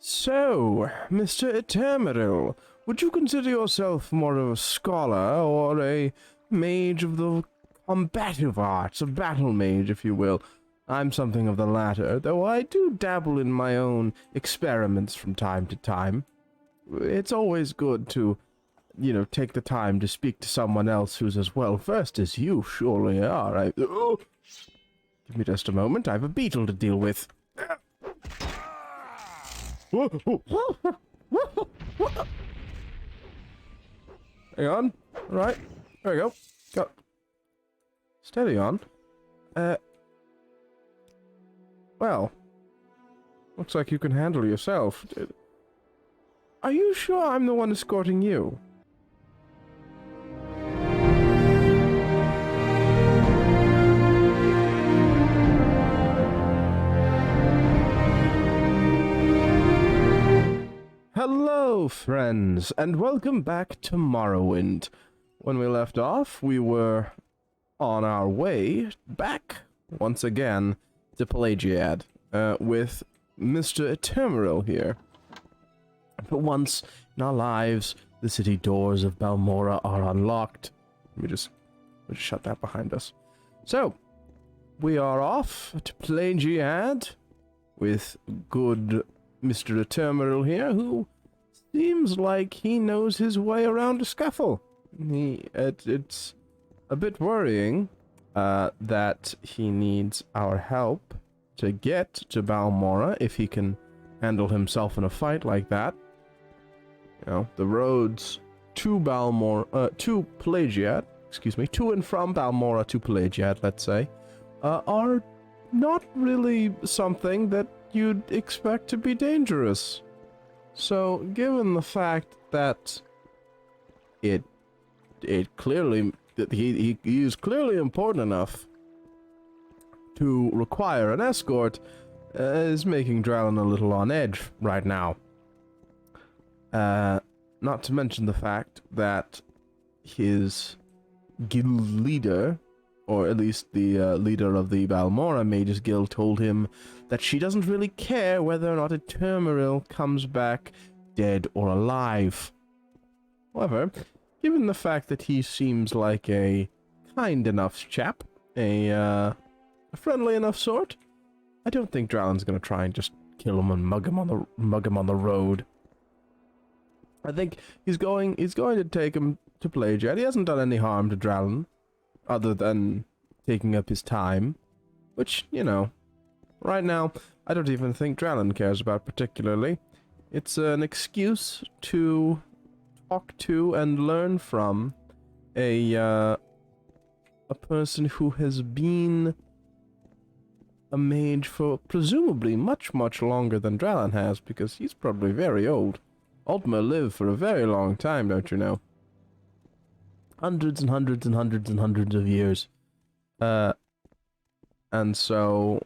So, Mr. Itermerel, would you consider yourself more of a scholar or a mage of the combative arts, a battle mage, if you will? I'm something of the latter, though I do dabble in my own experiments from time to time. It's always good to, take the time to speak to someone else who's as well versed as you surely are. Give me just a moment, I have a beetle to deal with. Hang on. Right. There we go. Got. Steady on. Well. Looks like you can handle yourself. Are you sure I'm the one escorting you? Hello, friends, and welcome back to Morrowind. When we left off, we were on our way back, once again, to Pelagiad, with Mr. Itermerel here. But once in our lives, the city doors of Balmora are unlocked. We'll just shut that behind us. So, we are off to Pelagiad with good Mr. Itermerel here, who seems like he knows his way around a scuffle. It's a bit worrying that he needs our help to get to Balmora if he can handle himself in a fight like that. You know, the roads to Balmora, to Pelagiad, to and from Balmora to Pelagiad, let's say, are not really something that you'd expect to be dangerous. So, given the fact that he is clearly important enough to require an escort, is making Draelon a little on edge right now. Not to mention the fact that his guild leader, or at least the leader of the Balmora Mages Guild, told him that she doesn't really care whether or not Itermerel comes back dead or alive. However, given the fact that he seems like a kind enough chap, a friendly enough sort, I don't think Draelon's gonna try and just kill him and mug him on the road. I think he's going to take him to Pelagiad. He hasn't done any harm to Draelon, other than taking up his time, which, right now, I don't even think Draelon cares about particularly. It's an excuse to talk to and learn from a person who has been a mage for presumably much, much longer than Draelon has, because he's probably very old. Altmer lived for a very long time, don't you know? Hundreds and hundreds and hundreds and hundreds of years. And so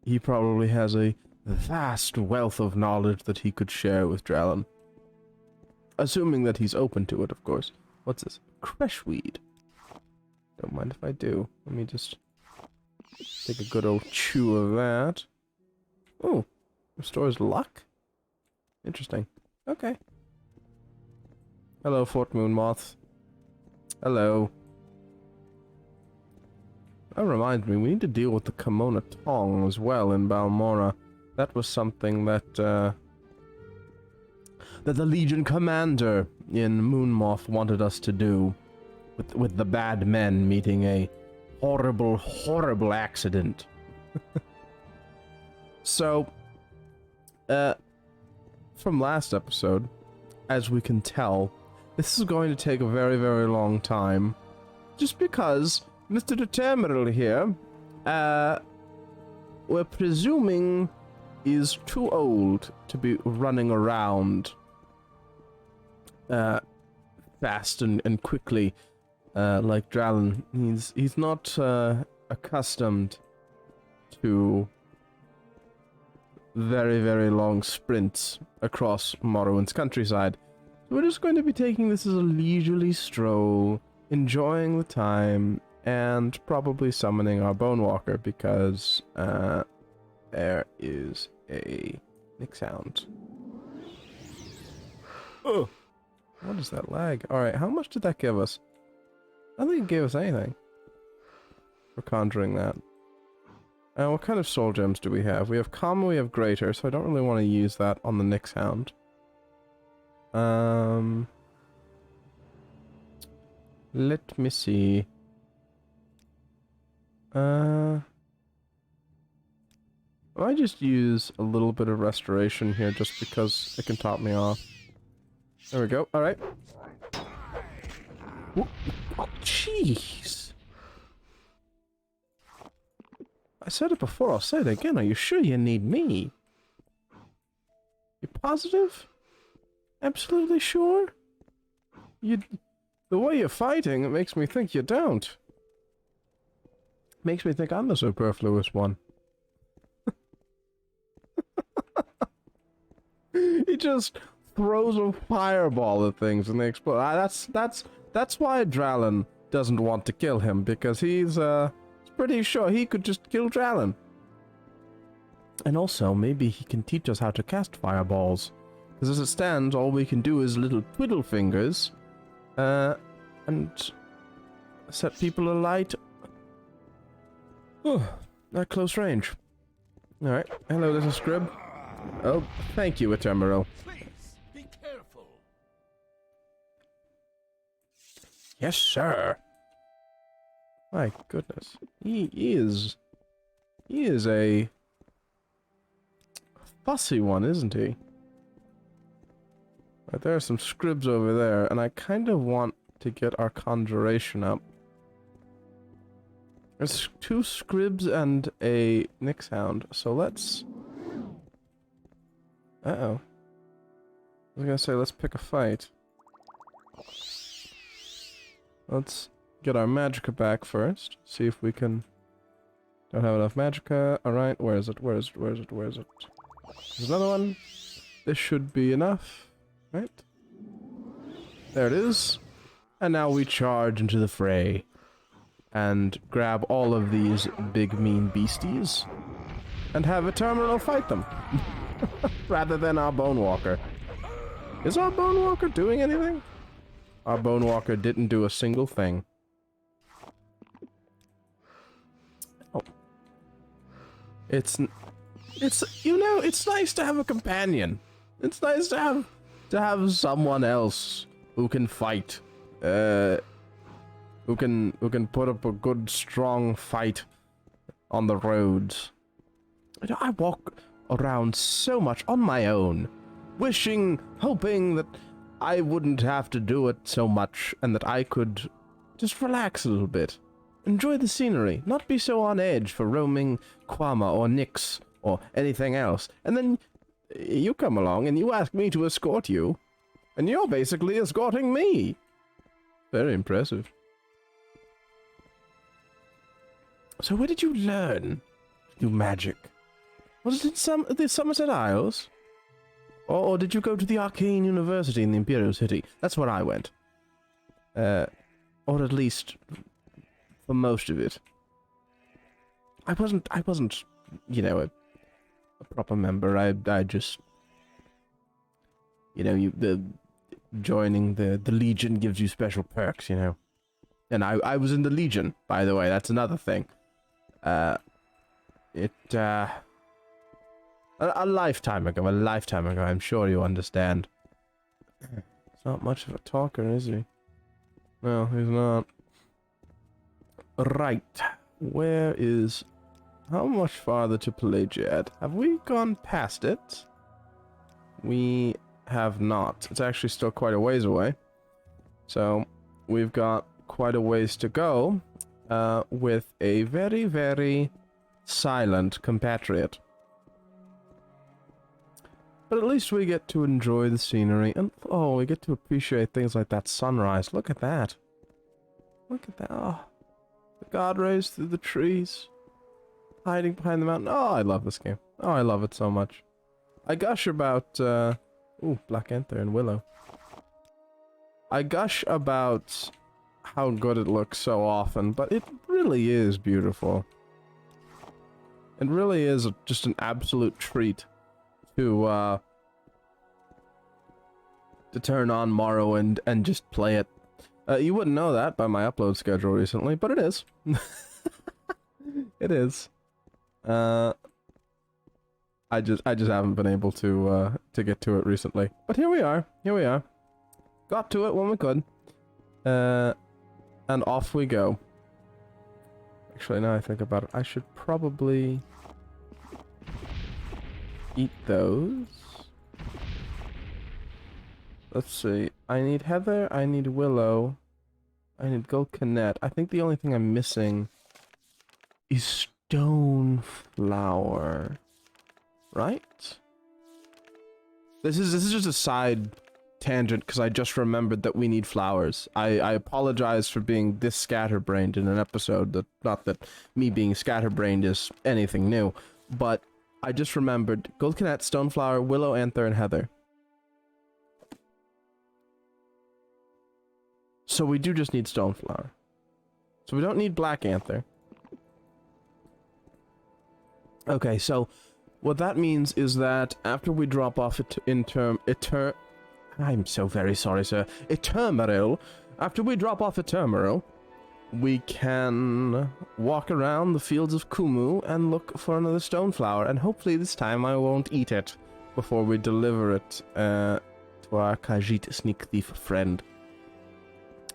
he probably has a vast wealth of knowledge that he could share with Draelon. Assuming that he's open to it, of course. What's this? Creshweed. Don't mind if I do. Let me just take a good old chew of that. Oh, restores luck? Interesting. Okay. Hello, Fort Moonmoth. Hello. That reminds me, we need to deal with the Kimona Tong as well in Balmora. That was something that the Legion Commander in Moonmoth wanted us to do, with the bad men meeting a horrible, horrible accident. So, from last episode, as we can tell, this is going to take a very, very long time, just because Mr. Itermerel here, we're presuming is too old to be running around fast and quickly like Draelon. He's not accustomed to very, very long sprints across Morrowind's countryside. So we're just going to be taking this as a leisurely stroll, enjoying the time, and probably summoning our Bonewalker, because there is a Nick sound. Ugh. What is that lag? Alright, how much did that give us? I don't think it gave us anything for conjuring that. What kind of soul gems do we have? We have common, we have greater, so I don't really want to use that on the Nyx Hound. Let me see. I just use a little bit of restoration here just because it can top me off. There we go. Alright. Oh, jeez. I said it before, I'll say it again. Are you sure you need me? You positive? Absolutely sure? The way you're fighting, it makes me think you don't. Makes me think I'm the superfluous one. He just throws a fireball at things and they explode. That's why Draelon doesn't want to kill him, because he's pretty sure he could just kill Draelon. And also, maybe he can teach us how to cast fireballs. Because as it stands, all we can do is little twiddle fingers, and set people alight. Oh, at close range. Alright, hello little scrib. Oh, thank you, Itermerel. Please, be careful. Yes, sir. My goodness. He is a fussy one, isn't he? Right, there are some scribs over there, and I kind of want to get our conjuration up. There's 2 scribs and a Nyx Hound, so let's... Uh-oh. I was gonna say, let's pick a fight. Let's get our magicka back first. See if we can... Don't have enough magicka. Alright, where is it? Where is it? Where is it? Where is it? There's another one. This should be enough. Right? There it is. And now we charge into the fray. And grab all of these big mean beasties. And have Itermerel fight them. Rather than our Bonewalker. Is our Bonewalker doing anything? Our Bonewalker didn't do a single thing. Oh. It's, you know, it's nice to have a companion. It's nice to have someone else who can fight. Who can put up a good, strong fight on the roads. I walk around so much on my own, wishing, hoping that I wouldn't have to do it so much, and that I could just relax a little bit. Enjoy the scenery, not be so on edge for roaming Quama or Nyx or anything else. And then you come along and you ask me to escort you, and you're basically escorting me. Very impressive. So where did you learn to do magic? Was it in the Somerset Isles? Or did you go to the Arcane University in the Imperial City? That's where I went. Or at least for most of it. I wasn't, you know, a proper member. I just, you know, joining the Legion gives you special perks, you know. And I was in the Legion, by the way. That's another thing. A lifetime ago, I'm sure you understand. He's not much of a talker, is he? No, he's not. Right. Where is... How much farther to Pelagiad? Have we gone past it? We have not. It's actually still quite a ways away. So, we've got quite a ways to go, with a very, very silent compatriot. But at least we get to enjoy the scenery, and oh, we get to appreciate things like that sunrise. Look at that. Look at that. Oh, the god rays through the trees, hiding behind the mountain. Oh, I love this game. Oh, I love it so much. I gush about, ooh, Black Anther and Willow. I gush about how good it looks so often, but it really is beautiful. It really is just an absolute treat to to turn on Morrowind and just play it. You wouldn't know that by my upload schedule recently, but it is. It is. I just haven't been able to get to it recently. But here we are. Here we are. Got to it when we could. And off we go. Actually, now I think about it, I should probably eat those. Let's see. I need heather, I need willow, I need gold canet. I think the only thing I'm missing is stone flower. Right? This is just a side tangent because I just remembered that we need flowers. I apologize for being this scatterbrained in an episode. That not that me being scatterbrained is anything new, but I just remembered gold canet, stoneflower, willow, anther, and heather. So we do just need stoneflower. So we don't need black anther. Okay, so what that means is that after we drop off I'm so very sorry, sir. Itermerel. After we drop off Itermerel, we can walk around the fields of Kumu and look for another stoneflower, and hopefully this time I won't eat it before we deliver it to our Khajiit sneak thief friend.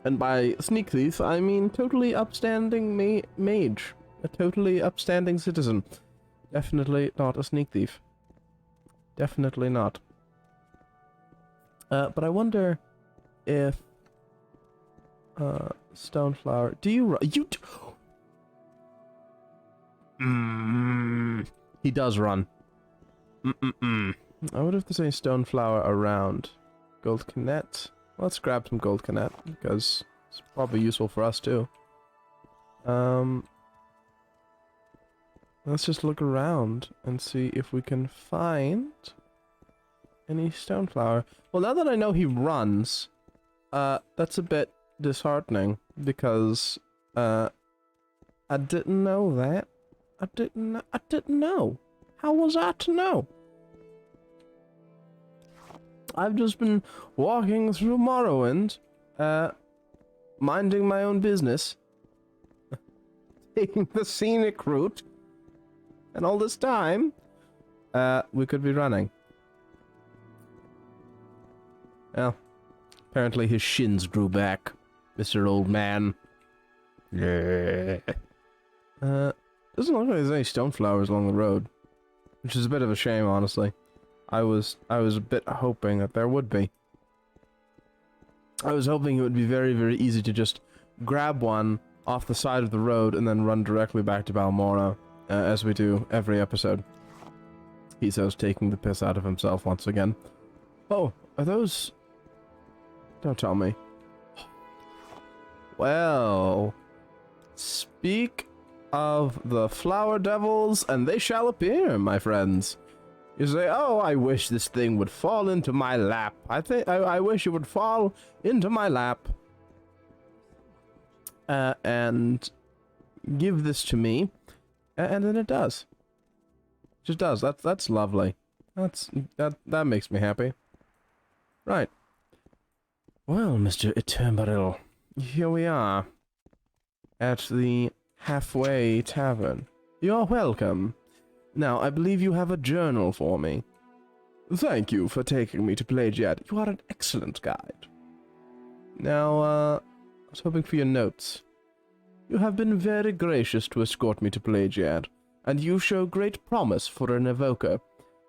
And by sneak thief, I mean totally upstanding mage. A totally upstanding citizen. Definitely not a sneak thief. Definitely not. But I wonder if stoneflower. Do you He does run. I wonder if there's any stoneflower around. Gold canet. Let's grab some gold canet because it's probably useful for us too. Let's just look around and see if we can find any stoneflower. Well, now that I know he runs, that's a bit disheartening because I didn't know that. I didn't know. How was I to know? I've just been walking through Morrowind, minding my own business, taking the scenic route, and all this time, we could be running. Well, apparently his shins grew back, Mr. Old Man. Yeah. Doesn't look like there's any stoneflowers along the road, which is a bit of a shame, honestly. I was a bit hoping that there would be. I was hoping it would be very, very easy to just grab one off the side of the road and then run directly back to Balmora, as we do every episode. He's taking the piss out of himself once again. Oh, are those... Don't tell me. Well, speak of the flower devils, and they shall appear, my friends. You say, oh, I wish this thing would fall into my lap. I wish it would fall into my lap. And give this to me. And then it does. It just does. That's lovely. That makes me happy. Right. Well, Mr. Itermerel, here we are. At the halfway tavern. You're welcome. Now, I believe you have a journal for me. Thank you for taking me to Pelagiad. You are an excellent guide. Now, I was hoping for your notes. You have been very gracious to escort me to Pelagiad, and you show great promise for an evoker.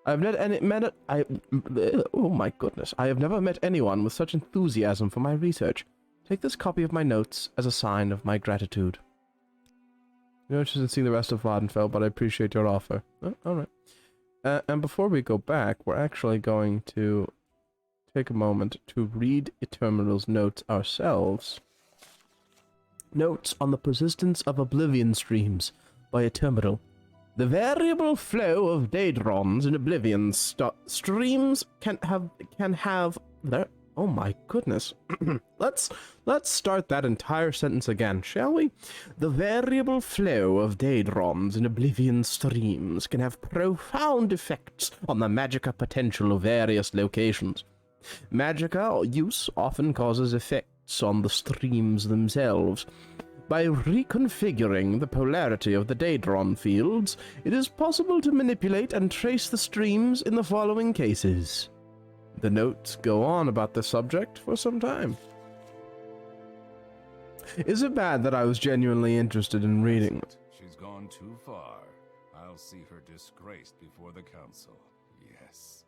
I have oh my goodness, I have never met anyone with such enthusiasm for my research. Take this copy of my notes as a sign of my gratitude. You're interested in seeing the rest of Vvardenfell, but I appreciate your offer. Oh, alright. And before we go back, we're actually going to take a moment to read Itermerel's notes ourselves. Notes on the persistence of oblivion streams by Itermerel. The variable flow of daedrons in oblivion streams can have their... Oh my goodness. Let's start that entire sentence again, shall we? The variable flow of daedrons in oblivion streams can have profound effects on the magicka potential of various locations. Magica use often causes effects on the streams themselves. By reconfiguring the polarity of the Daedron fields, it is possible to manipulate and trace the streams in the following cases. The notes go on about the subject for some time. Is it bad that I was genuinely interested in reading? She's gone too far. I'll see her disgraced before the council. Yes.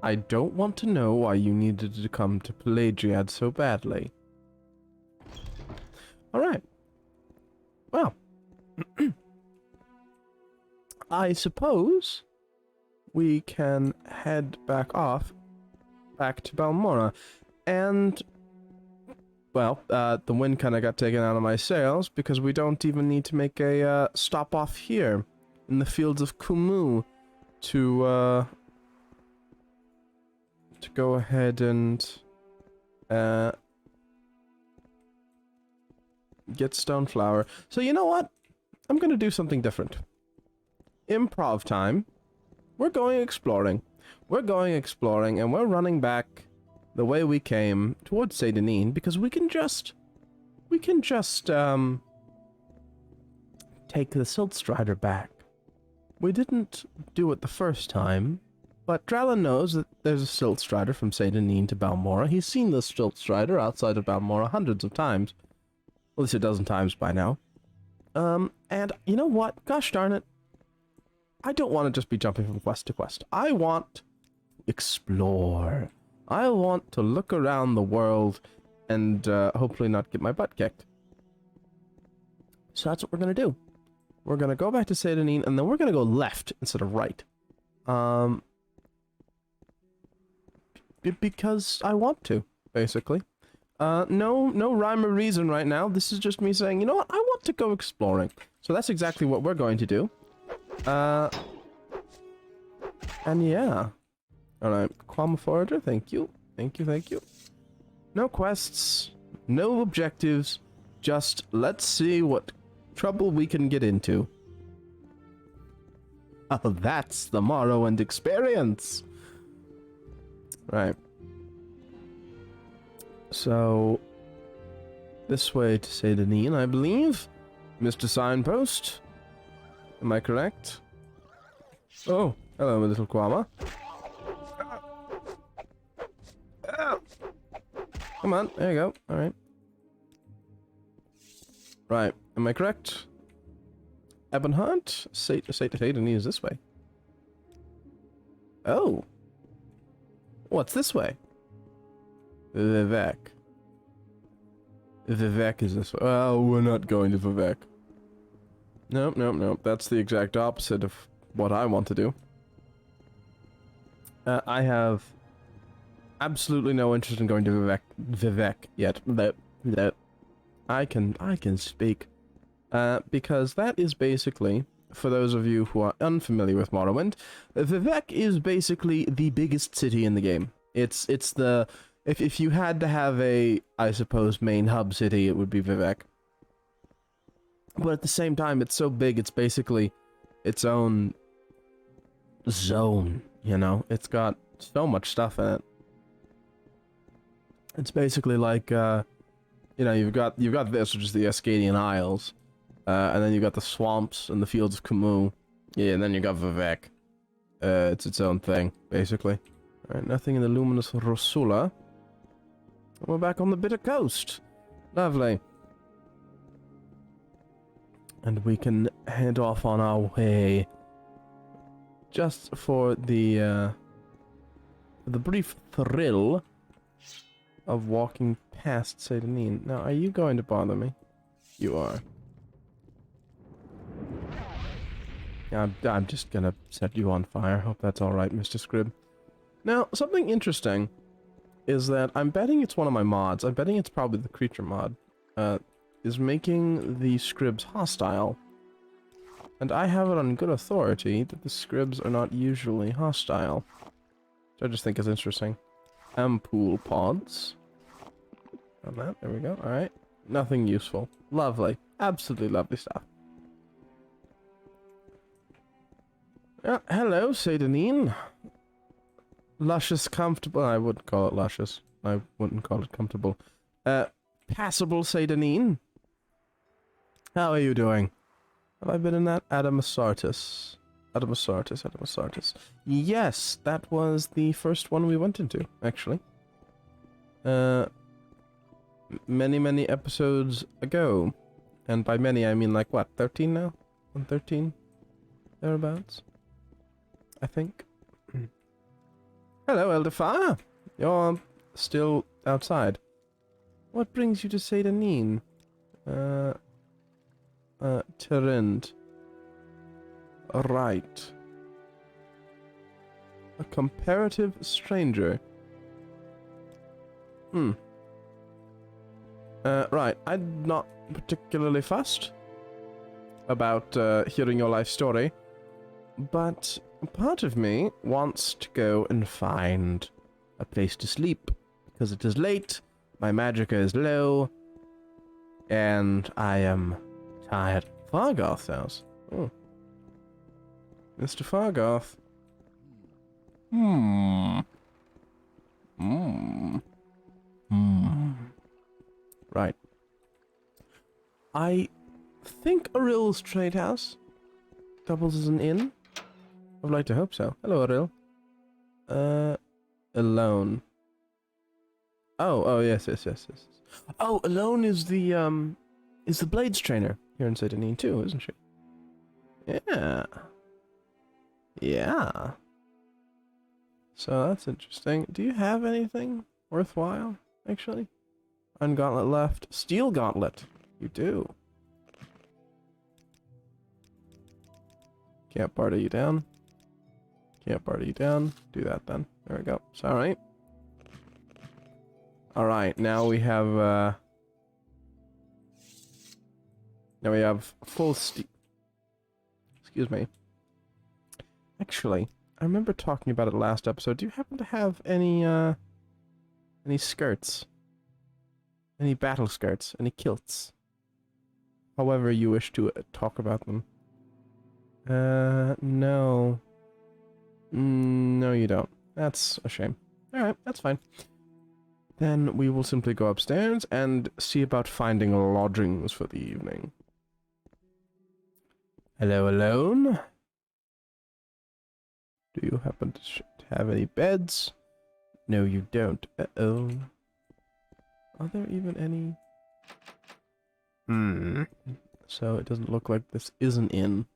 I don't want to know why you needed to come to Pelagiad so badly. Alright. Well. I suppose we can head back to Balmora. And, well, the wind kind of got taken out of my sails because we don't even need to make a stop off here in the fields of Kumu to go ahead and get Stoneflower. So you know what? I'm going to do something different. Improv time. We're going exploring. We're going exploring, and we're running back the way we came towards Seydanine because we can just take the Silt Strider back. We didn't do it the first time, but Draelon knows that there's a Silt Strider from Seydanine to Balmora. He's seen the Silt Strider outside of Balmora hundreds of times. At least a dozen times by now. And you know what? Gosh darn it. I don't want to just be jumping from quest to quest. I want to explore. I want to look around the world and hopefully not get my butt kicked. So that's what we're going to do. We're going to go back to Seydanine, and then we're going to go left instead of right. Because I want to, basically. No rhyme or reason right now. This is just me saying, you know what? I want to go exploring. So that's exactly what we're going to do. And yeah. Alright, Qualma Forager, thank you. Thank you. No quests, no objectives, just let's see what trouble we can get into. Oh, that's the Morrowind experience! Right. So, this way to Seydanine, I believe. Mr. Signpost. Am I correct? Oh, hello, my little Qualma. Come on, there you go. Alright. Right, am I correct? Ebonheart? Seydanine is this way. Oh. What's this way? Vivek. Vivek is this way. Oh, we're not going to Vivek. Nope. That's the exact opposite of what I want to do. I have absolutely no interest in going to Vivek yet. That I can speak. Because that is basically, for those of you who are unfamiliar with Morrowind, Vivek is basically the biggest city in the game. It's the if you had to have a, I suppose, main hub city, it would be Vivek. But at the same time, it's so big, it's basically its own zone, you know? It's got so much stuff in it. It's basically like, you know, you've got this, which is the Ascadian Isles, and then you've got the swamps and the fields of Kumu. Yeah, and then you got Vivek. It's its own thing, basically. Alright, nothing in the luminous Rosula. We're back on the Bitter Coast. Lovely. And we can head off on our way. Just for the brief thrill of walking past Seydanine. Now, are you going to bother me? You are. I'm just gonna set you on fire. Hope that's alright, Mr. Scrib. Now, something interesting is that I'm betting it's one of my mods. I'm betting it's probably the creature mod. Is making the Scribs hostile. And I have it on good authority that the Scribs are not usually hostile. Which I just think is interesting. Ampoule pods. On that, there we go. Alright. Nothing useful. Lovely. Absolutely lovely stuff. Hello, Seydanine. Luscious, comfortable. I wouldn't call it luscious. I wouldn't call it comfortable. Passable, Seydanine. How are you doing? Have I been in that? Adamasartus. Adamasartus. Yes, that was the first one we went into, actually. Many episodes ago. And by many, I mean like, what, 13 now? 113? Thereabouts? I think. Hello, Eldefar. You're still outside. What brings you to Seydanine? Terend. Right. A comparative stranger. Right. I'm not particularly fussed about hearing your life story, but part of me wants to go and find a place to sleep, because it is late, my magicka is low, and I am tired. Fargoth's house. Oh. Mr. Fargoth. Right. I think Aril's trade house doubles as an inn. I'd like to hope so. Hello, Aril. Alone. Oh, yes. Oh, Alone is the Blades trainer here in Seydanine too, isn't she? Yeah. So that's interesting. Do you have anything worthwhile, actually? Ungauntlet left. Steel Gauntlet. You do. Can't barter you down. Can't barter you down. Do that then. There we go. It's alright. Alright, now we have, now we have full steel. Excuse me. Actually, I remember talking about it last episode. Do you happen to have any skirts? Any battle skirts? Any kilts? However you wish to talk about them. No. No, you don't. That's a shame. Alright, that's fine. Then we will simply go upstairs and see about finding lodgings for the evening. Hello, Alone? Do you happen to have any beds? No, you don't. Uh-oh. Are there even any? So it doesn't look like this is an inn.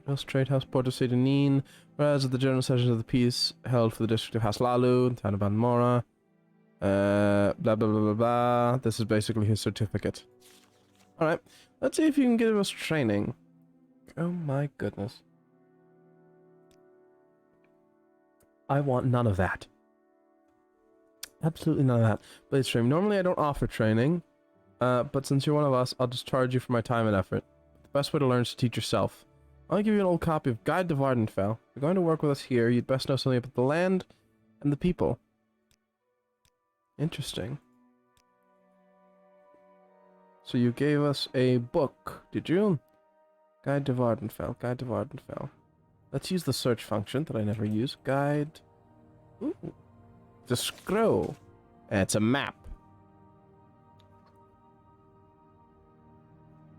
House Trade House, Port of Seydanine, whereas at the general sessions of the peace held for the district of Haslalu, the town of Balmora. Blah blah blah blah blah. This is basically his certificate. Alright, let's see if you can give us training. Oh my goodness. I want none of that. Absolutely none of that. Blade stream. Normally I don't offer training, but since you're one of us, I'll just charge you for my time and effort. The best way to learn is to teach yourself. I'll give you an old copy of Guide to Vardenfell. If you're going to work with us here, you'd best know something about the land and the people. Interesting. So you gave us a book, did you? Guide to Vardenfell. Guide to Vardenfell. Let's use the search function that I never use. Guide. Ooh. It's a scroll. And it's a map.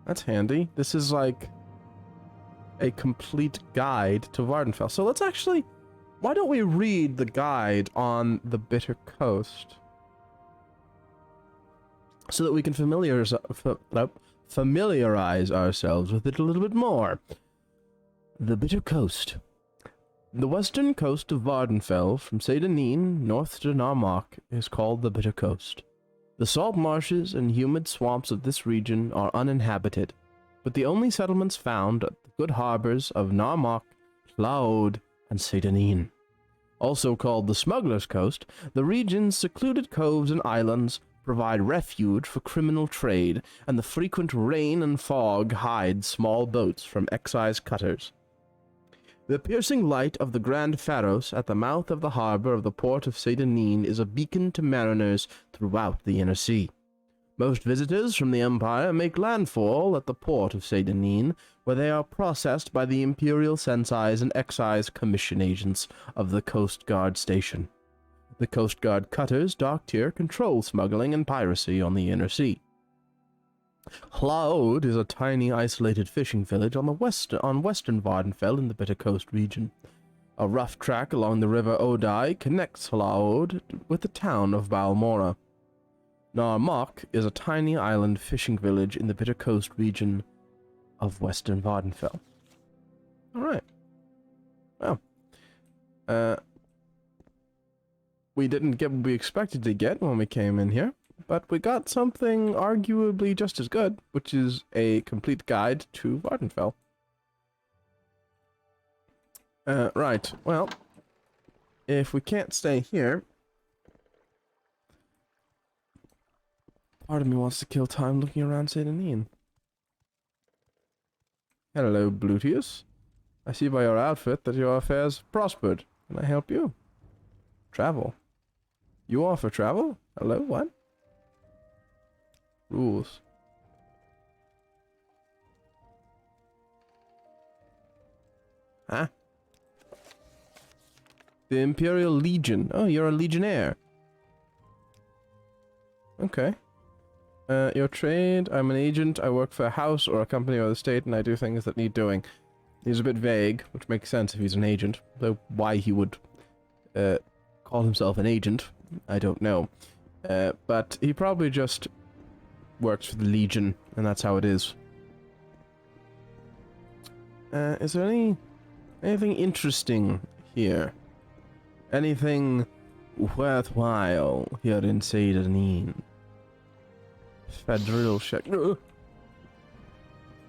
That's handy. This is like a complete guide to Vardenfell. So let's actually... Why don't we read the guide on the Bitter Coast? So that we can familiarize ourselves with it a little bit more. The Bitter Coast. The western coast of Vardenfell, from Seydanine north to Narmak, is called the Bitter Coast. The salt marshes and humid swamps of this region are uninhabited, but the only settlements found are the good harbors of Narmak, Tlaod, and Seydanine. Also called the Smuggler's Coast, the region's secluded coves and islands provide refuge for criminal trade, and the frequent rain and fog hide small boats from excise cutters. The piercing light of the Grand Pharos at the mouth of the harbor of the port of Seydanine is a beacon to mariners throughout the inner sea. Most visitors from the Empire make landfall at the port of Sedanin, where they are processed by the Imperial Sensais and Excise Commission agents of the Coast Guard Station. The Coast Guard cutters docked here control smuggling and piracy on the inner sea. Hlaod is a tiny isolated fishing village on western Vardenfell in the Bitter Coast region. A rough track along the river Odai connects Hlaod with the town of Balmora. Narmok is a tiny island fishing village in the Bitter Coast region of western Vardenfell. Alright. Well. We didn't get what we expected to get when we came in here, but we got something arguably just as good, which is a complete guide to Vardenfell. Right. Well, if we can't stay here... Part of me wants to kill time looking around Sedanin. Hello, Blutius. I see by your outfit that your affairs prospered. Can I help you? Travel. You offer travel? Hello, what? Rules. Huh? The Imperial Legion. Oh, you're a legionnaire. Okay. Your trade, I'm an agent, I work for a house or a company or the state, and I do things that need doing. He's a bit vague, which makes sense if he's an agent, though why he would call himself an agent, I don't know. But he probably just works for the Legion, and that's how it is. Is there anything interesting here? Anything worthwhile here in Sedanin? Federal check.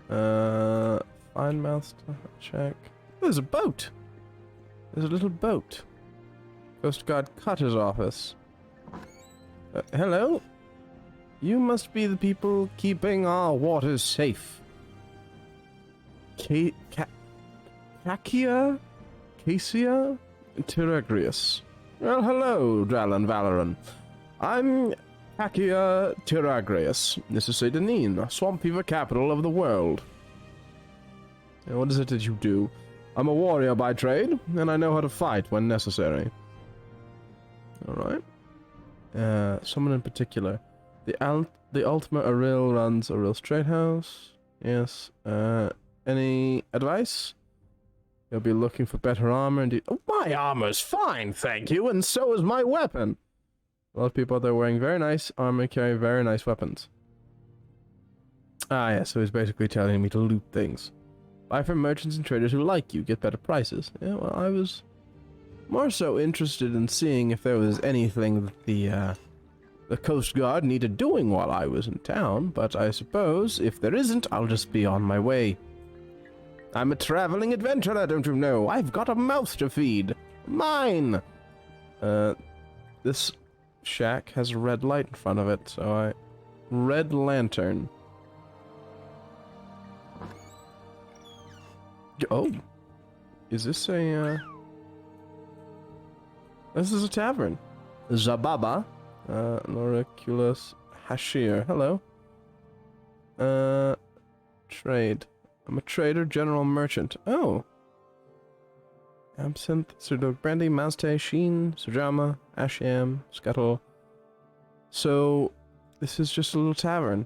Fine mouth check. There's a boat. There's a little boat. Coast Guard Cutter's office. Hello? You must be the people keeping our waters safe. Cacia? Tiragrius. Well, hello, Draelon Valoran. I'm Kakia Tiragrius. This is Sedanin, swamp fever capital of the world. And what is it that you do? I'm a warrior by trade, and I know how to fight when necessary. Alright. Someone in particular. The Itermerel runs a real straight house. Yes. Any advice? You'll be looking for better armor indeed. Oh, my armor's fine, thank you, and so is my weapon. A lot of people out there wearing very nice armor, carry very nice weapons. Ah, yeah, so he's basically telling me to loot things. Buy from merchants and traders who like you, get better prices. Yeah, well, I was more so interested in seeing if there was anything that the Coast Guard needed doing while I was in town, but I suppose if there isn't, I'll just be on my way. I'm a traveling adventurer, don't you know? I've got a mouth to feed. Mine! This shack has a red light in front of it, so Red lantern. Oh! Is this a, This is a tavern. Zababa. Loriculus Hashir. Hello. Trade. I'm a trader, general merchant. Oh. Absinthe, Surdog Brandy, Mazte, Sheen, Sujama, Asham, Scuttle. So, this is just a little tavern.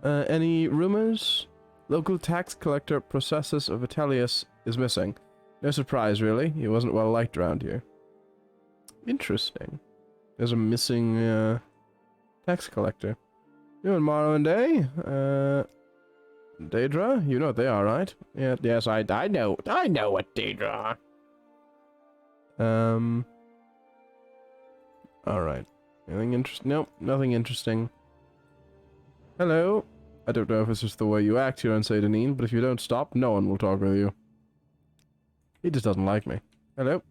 Any rumors? Local tax collector Processus of Vitellius is missing. No surprise, really. He wasn't well liked around here. Interesting. There's a missing, tax collector. You and Morrowind, eh? Daedra? You know what they are, right? Yeah, yes, I know what Daedra are. Alright. Anything interesting? Nope, nothing interesting. Hello. I don't know if it's just the way you act here on Sedanin, but if you don't stop, no one will talk with you. He just doesn't like me. Hello.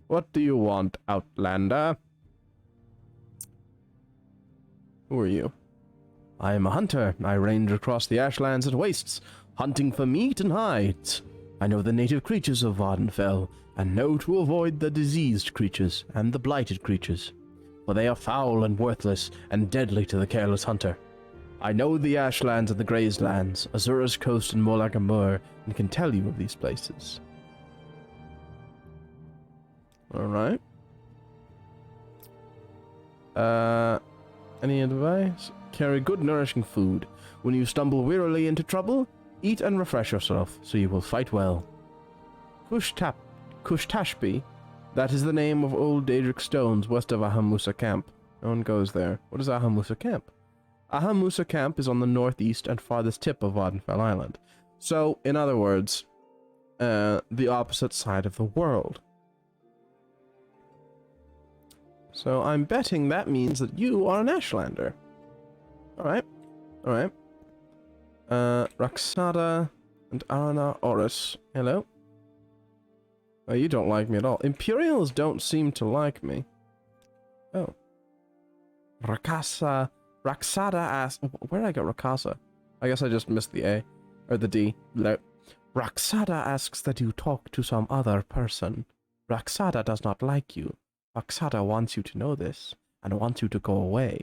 What do you want, Outlander? Who are you? I am a hunter. I range across the ashlands and wastes, hunting for meat and hides. I know the native creatures of Vardenfell, and know to avoid the diseased creatures and the blighted creatures. for they are foul and worthless, and deadly to the careless hunter. I know the Ashlands and the Grazelands, Azura's Coast and Molagamur, and can tell you of these places. Alright. Any advice? Carry good nourishing food. When you stumble wearily into trouble, eat and refresh yourself, so you will fight well. Kushtashbi, that is the name of old Daedric stones west of Ahamusa Camp. No one goes there. What is Ahamusa Camp? Ahamusa Camp is on the northeast and farthest tip of Waddenfell Island. So, in other words, the opposite side of the world. So I'm betting that means that you are an Ashlander. Alright. Alright. Raxada and Arana Oris. Hello. Oh, you don't like me at all. Imperials don't seem to like me. Oh. Raxada asks... Where did I get Rakasa? I guess I just missed the A. Or the D. No. Raxada asks that you talk to some other person. Raxada does not like you. Raxada wants you to know this, and wants you to go away.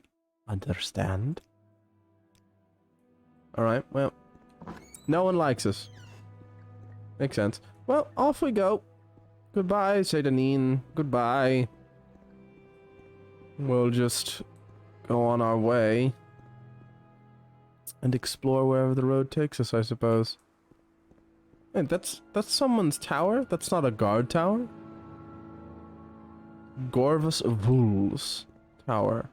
Understand? Alright, well. No one likes us. Makes sense. Well, off we go. Goodbye, Seydanine. Goodbye. We'll just go on our way and explore wherever the road takes us, I suppose. Wait, that's someone's tower? That's not a guard tower? Gorvus Vuls Tower.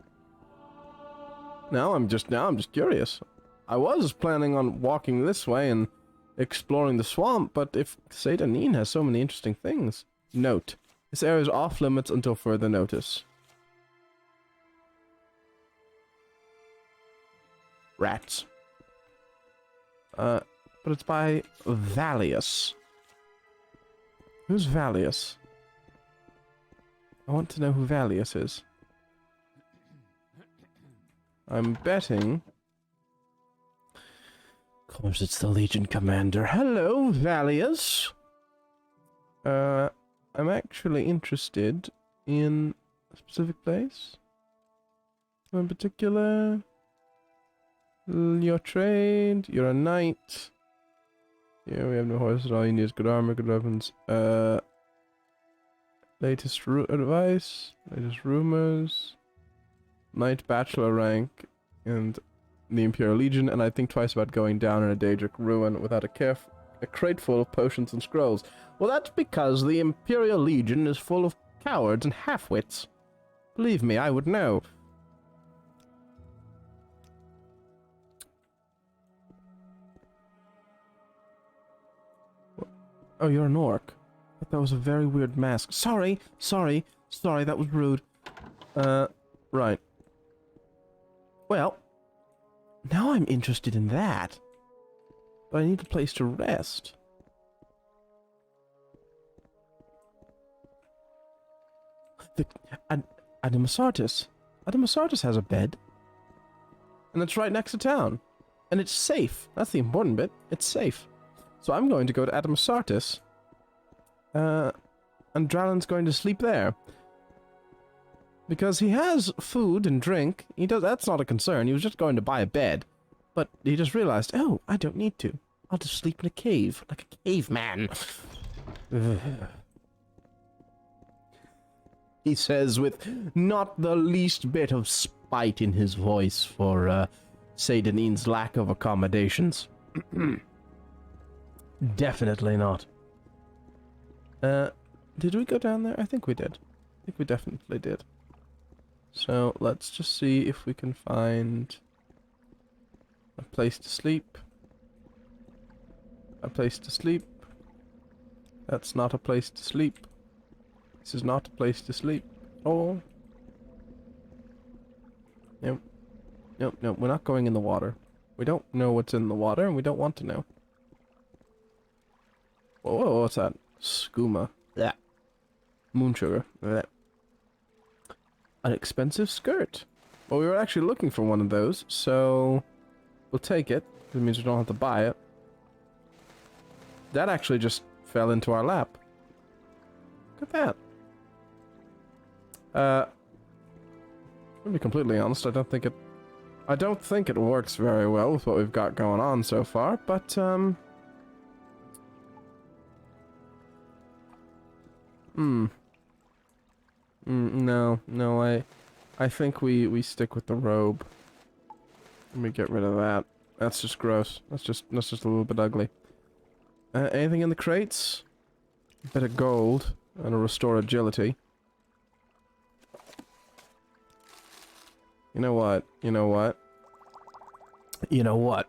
Now I'm just curious. I was planning on walking this way and exploring the swamp, but if Seydanine has so many interesting things. Note: this area is off limits until further notice. Rats. But it's by Valius. Who's Valius? I want to know who Valius is. I'm betting... Of course, it's the Legion Commander. Hello, Valius! I'm actually interested in a specific place. In particular... Your trade, you're a knight. Yeah, we have no horses, all you need is good armor, good weapons. Latest advice, latest rumors. Knight bachelor rank, and the Imperial Legion, and I think twice about going down in a Daedric ruin without a crate full of potions and scrolls. Well, that's because the Imperial Legion is full of cowards and half-wits. Believe me, I would know. Oh, you're an orc. I thought that was a very weird mask. Sorry, that was rude. Right. Well, now I'm interested in that. But I need a place to rest. Adamasartis. Adamasartis has a bed. And it's right next to town. And it's safe. That's the important bit. It's safe. So I'm going to go to Adamasartis. And Draelon's going to sleep there. Because he has food and drink. That's not a concern. He was just going to buy a bed. But he just realized, oh, I don't need to. I'll just sleep in a cave. Like a caveman. He says with not the least bit of spite in his voice for Seydanin's lack of accommodations. Definitely not. Did we go down there? I think we did. I think we definitely did. So let's just see if we can find a place to sleep. A place to sleep. That's not a place to sleep. This is not a place to sleep. Oh. Nope. Nope, nope. We're not going in the water. We don't know what's in the water, and we don't want to know. Whoa, whoa, what's that? Skooma. Yeah. Moon sugar. Blech. An expensive skirt. Well, we were actually looking for one of those, so we'll take it. It means we don't have to buy it. That actually just fell into our lap. Look at that. To be completely honest, I don't think it works very well with what we've got going on so far, but no, I think we stick with the robe. Let me get rid of that. That's just gross. That's just a little bit ugly. Anything in the crates? A bit of gold and a restore agility. You know what?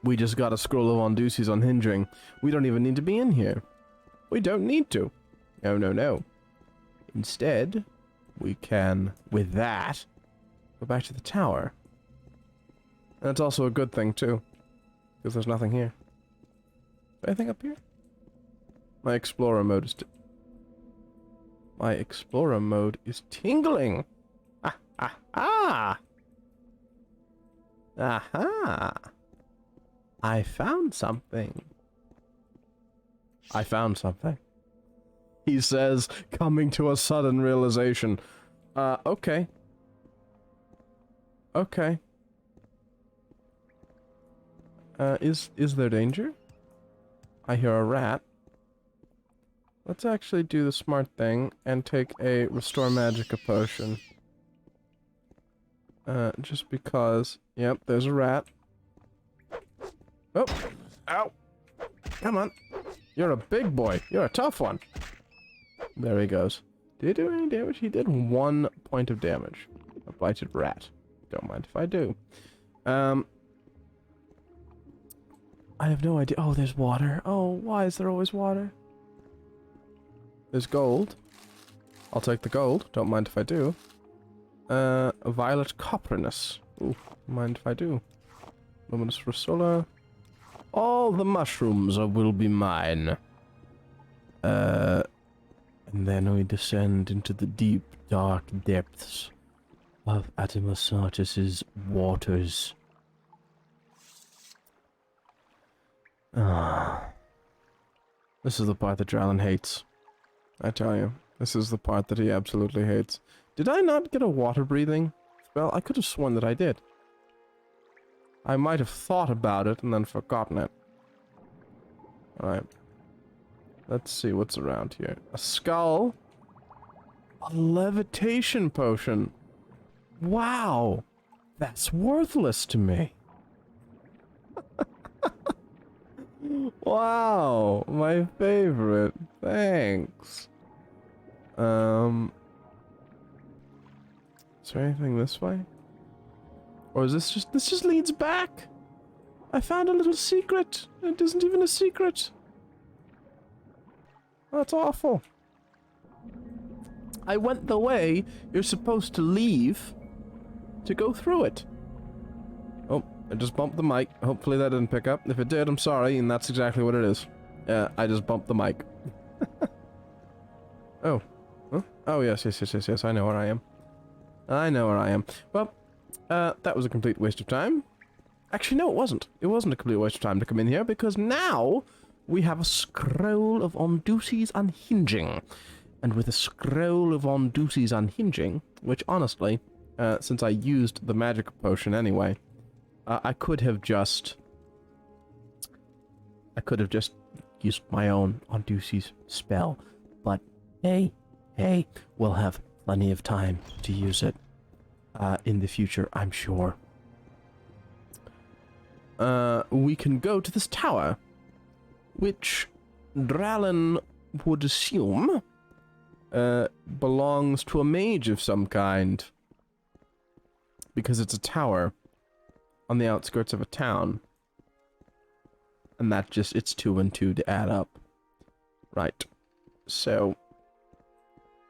We just got a scroll of Ondusi's unhinging. We don't even need to be in here. We don't need to. No. Instead, we can, with that, go back to the tower. And it's also a good thing, too. Because there's nothing here. Anything up here? My explorer mode is tingling! Ah! Aha! I found something. He says, coming to a sudden realization. Okay. Is there danger? I hear a rat. Let's actually do the smart thing and take a Restore Magicka potion. Just because... Yep, there's a rat. Oh! Ow! Come on! You're a big boy! You're a tough one! There he goes. Did he do any damage? He did 1 point of damage. A blighted rat. Don't mind if I do. I have no idea. Oh, there's water. Oh, why is there always water? There's gold. I'll take the gold. Don't mind if I do. Violet copperness. Ooh, mind if I do. Luminous Rosola. All the mushrooms will be mine. And then we descend into the deep, dark depths of Itermerel's waters. This is the part that Draelon hates. I tell you, this is the part that he absolutely hates. Did I not get a water breathing spell? I could have sworn that I did. I might have thought about it and then forgotten it. Alright. Let's see what's around here. A skull. A levitation potion. Wow. That's worthless to me. Wow. My favorite. Thanks. Is there anything this way? Or is this just leads back? I found a little secret. It isn't even a secret. That's awful. I went the way you're supposed to leave to go through it. Oh, I just bumped the mic. Hopefully that didn't pick up. If it did, I'm sorry, and that's exactly what it is. I just bumped the mic. Oh. Huh? Oh, yes, I know where I am. Well, that was a complete waste of time. Actually, no, it wasn't. It wasn't a complete waste of time to come in here, because now we have a scroll of Ondusi's unhinging. And with a scroll of Ondusi's unhinging, which honestly, since I used the magic potion anyway, I could have just used my own Ondusi's spell. But hey, we'll have plenty of time to use it in the future, I'm sure. We can go to this tower, which Draelon would assume belongs to a mage of some kind, because it's a tower on the outskirts of a town, and that just, it's 2 and 2 to add up. Right, so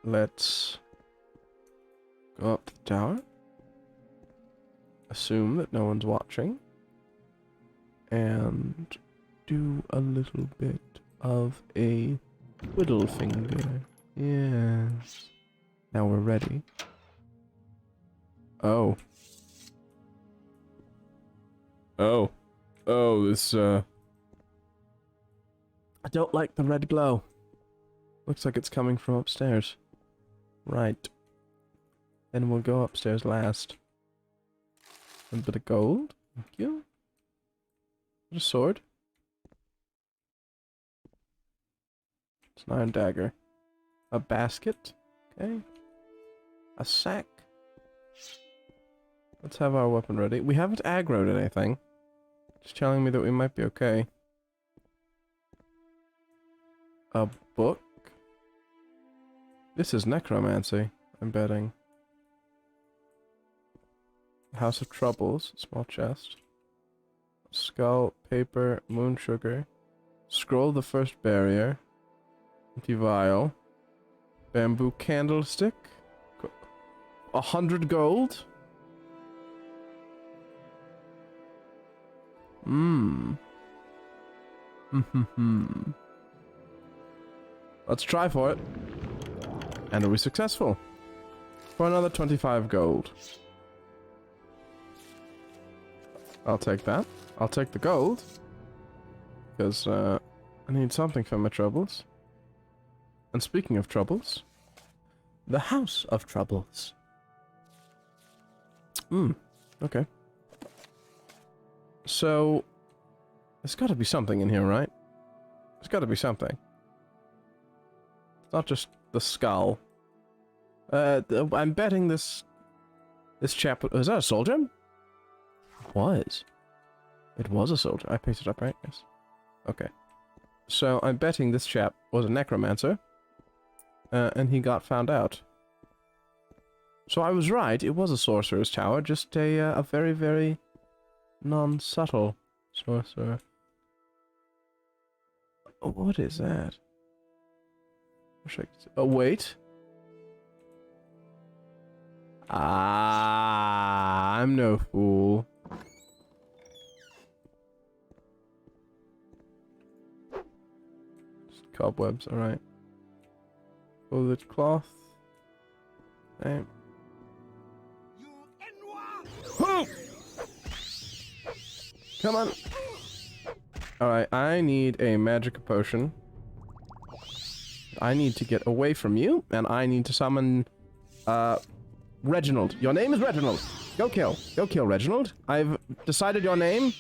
let's go up to the tower, assume that no one's watching, and do a little bit of a twiddle finger. Yes. Now we're ready. Oh. Oh, this, I don't like the red glow. Looks like it's coming from upstairs. Right. Then we'll go upstairs last. A bit of gold. Thank you. A sword. It's an iron dagger. A basket. Okay. A sack. Let's have our weapon ready. We haven't aggroed anything. Just telling me that we might be okay. A book. This is necromancy, I'm betting. House of Troubles, small chest. Skull, paper, moon sugar. Scroll of the first barrier. Empty vial. Bamboo candlestick. 100 gold. Let's try for it. And are we successful? For another 25 gold. I'll take that. I'll take the gold. Because, I need something for my troubles. And speaking of troubles, the House of Troubles. Okay. So, there's gotta be something in here, right? There's gotta be something. It's not just the skull. I'm betting this chap... Is that a soldier? It was. It was a soldier. I picked it up, right? Yes. Okay. So, I'm betting this chap was a necromancer. And he got found out. So I was right, it was a sorcerer's tower, just a very, very non-subtle sorcerer. Oh, what is that? Oh, wait. Ah, I'm no fool. Just cobwebs, alright. Folded cloth. Okay. Come on. Alright, I need a magic potion. I need to get away from you, and I need to summon, Reginald. Your name is Reginald. Go kill. Go kill Reginald. I've decided your name.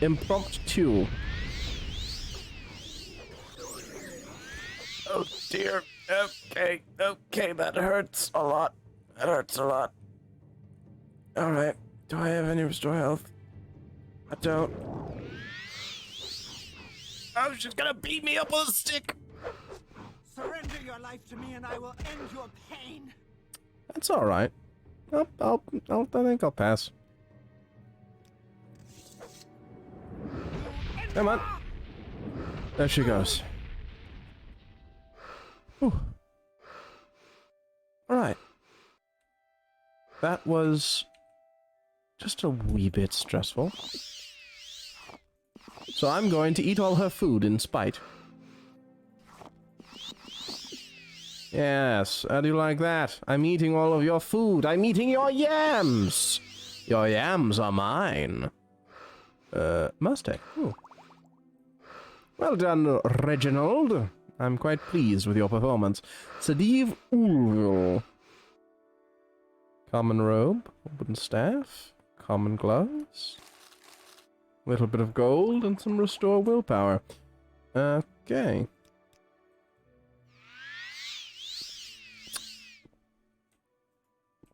Impromptu. Oh dear. Okay, okay, that hurts a lot. That hurts a lot. Alright, do I have any restore health? I don't. Oh, she's gonna beat me up with a stick! Surrender your life to me and I will end your pain! That's alright. I think I'll pass. Come on. There she goes. Alright. That was just a wee bit stressful. So I'm going to eat all her food in spite. Yes, how do you like that? I'm eating all of your food. I'm eating your yams! Your yams are mine. Mustang. Ooh. Well done, Reginald. I'm quite pleased with your performance. Sadiv Ulvil. Common robe, wooden staff, common gloves, a little bit of gold, and some restore willpower. Okay.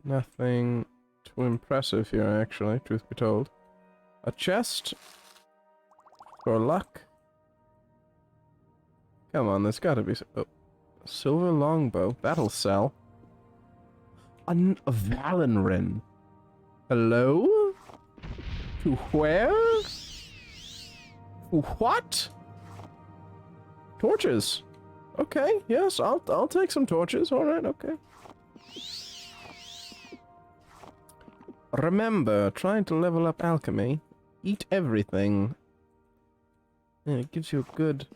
Nothing too impressive here, actually, truth be told. A chest for luck. Come on, there's gotta be... Oh, a silver longbow. That'll sell. A Valenrin. Hello? To where? To what? Torches. Okay, yes, I'll take some torches. Alright, okay. Remember, trying to level up alchemy, eat everything. Yeah, it gives you a good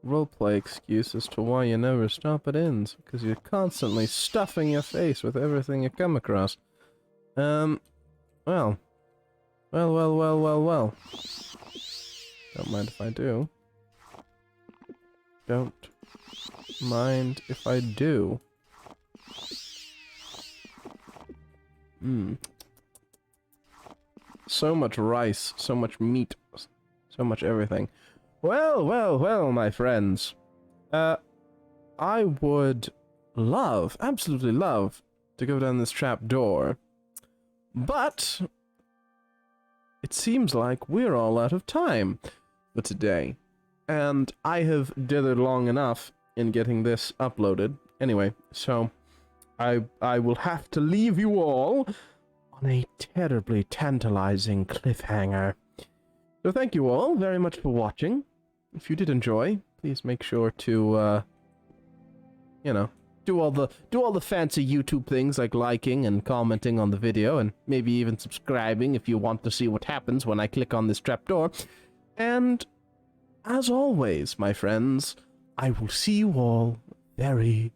roleplay excuse as to why you never stop at inns, because you're constantly stuffing your face with everything you come across. Well. Well. Don't mind if I do. Don't mind if I do. so much rice, so much meat, so much everything. Well, well, well, my friends. I would love, absolutely love, to go down this trap door. But it seems like we're all out of time for today. And I have dithered long enough in getting this uploaded. Anyway, so I will have to leave you all on a terribly tantalizing cliffhanger. So thank you all very much for watching. If you did enjoy, please make sure to, you know, do all the fancy YouTube things like liking and commenting on the video, and maybe even subscribing if you want to see what happens when I click on this trapdoor. And as always, my friends, I will see you all very,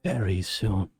very soon.